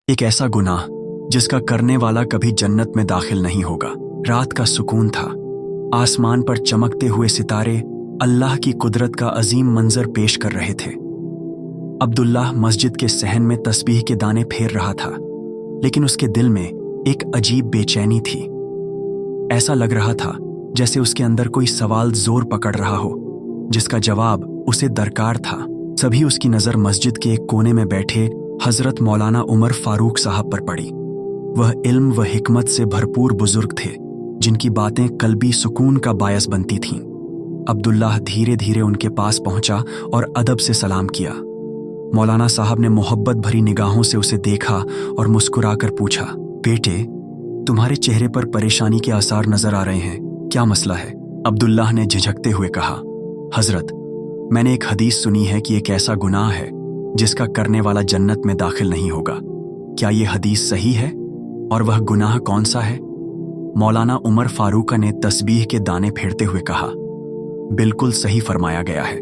एक ऐसा गुनाह जिसका करने वाला कभी जन्नत में दाखिल नहीं होगा। रात का सुकून था। आसमान पर चमकते हुए सितारे अल्लाह की कुदरत का अजीम मंजर पेश कर रहे थे। अब्दुल्लाह मस्जिद के सहन में तस्बीह के दाने फेर रहा था, लेकिन उसके दिल में एक अजीब बेचैनी थी। ऐसा लग रहा था जैसे उसके अंदर कोई सवाल जोर पकड़ रहा हो, जिसका जवाब उसे दरकार था। सभी उसकी नज़र मस्जिद के एक कोने में बैठे हजरत मौलाना उमर फारूक साहब पर पड़ी। वह इल्म व हिकमत से भरपूर बुजुर्ग थे, जिनकी बातें कल्बी सुकून का बायस बनती थीं। अब्दुल्लाह धीरे धीरे उनके पास पहुंचा और अदब से सलाम किया। मौलाना साहब ने मोहब्बत भरी निगाहों से उसे देखा और मुस्कुराकर पूछा, बेटे, तुम्हारे चेहरे पर परेशानी के आसार नजर आ रहे हैं, क्या मसला है? अब्दुल्लाह ने झिझकते हुए कहा, हजरत, मैंने एक हदीस सुनी है कि एक ऐसा गुनाह है जिसका करने वाला जन्नत में दाखिल नहीं होगा। क्या ये हदीस सही है? और वह गुनाह कौन सा है? मौलाना उमर फारूक ने तस्बीह के दाने फेरते हुए कहा, बिल्कुल सही फरमाया गया है।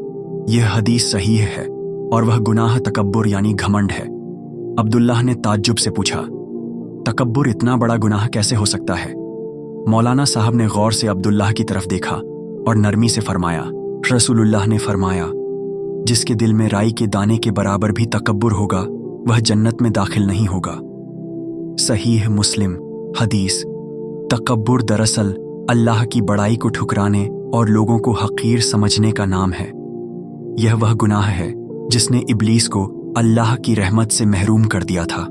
यह हदीस सही है और वह गुनाह तकब्बुर यानी घमंड है। अब्दुल्लाह ने ताज्जुब से पूछा, तकब्बुर इतना बड़ा गुनाह कैसे हो सकता है? मौलाना साहब ने गौर से अब्दुल्लाह की तरफ देखा और नरमी से फरमाया, रसूलुल्लाह ने फरमाया, जिसके दिल में राई के दाने के बराबर भी तकब्बुर होगा वह जन्नत में दाखिल नहीं होगा। सहीह मुस्लिम हदीस। तकब्बुर दरअसल अल्लाह की बड़ाई को ठुकराने और लोगों को हकीर समझने का नाम है। यह वह गुनाह है जिसने इब्लीस को अल्लाह की रहमत से महरूम कर दिया था।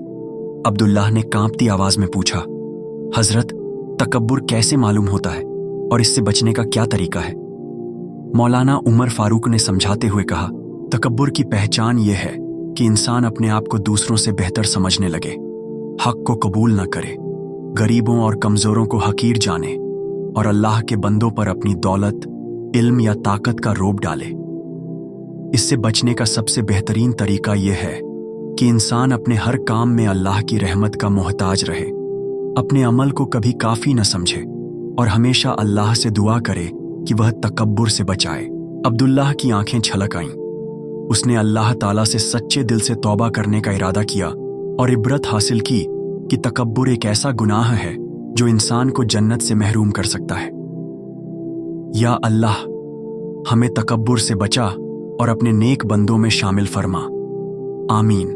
अब्दुल्लाह ने कांपती आवाज में पूछा, हजरत, तकब्बुर कैसे मालूम होता है और इससे बचने का क्या तरीका है? मौलाना उमर फारूक ने समझाते हुए कहा, तकब्बुर की पहचान यह है कि इंसान अपने आप को दूसरों से बेहतर समझने लगे, हक को कबूल न करे, गरीबों और कमजोरों को हकीर जाने और अल्लाह के बंदों पर अपनी दौलत, इल्म या ताकत का रोब डाले। इससे बचने का सबसे बेहतरीन तरीका यह है कि इंसान अपने हर काम में अल्लाह की रहमत का मोहताज रहे, अपने अमल को कभी काफी न समझे और हमेशा अल्लाह से दुआ करे कि वह तकब्बुर से बचाए। अब्दुल्लाह की आंखें छलक आईं। उसने अल्लाह ताला से सच्चे दिल से तौबा करने का इरादा किया और इबरत हासिल की कि तकब्बुर एक ऐसा गुनाह है जो इंसान को जन्नत से महरूम कर सकता है। या अल्लाह, हमें तकब्बुर से बचा और अपने नेक बंदों में शामिल फरमा। आमीन।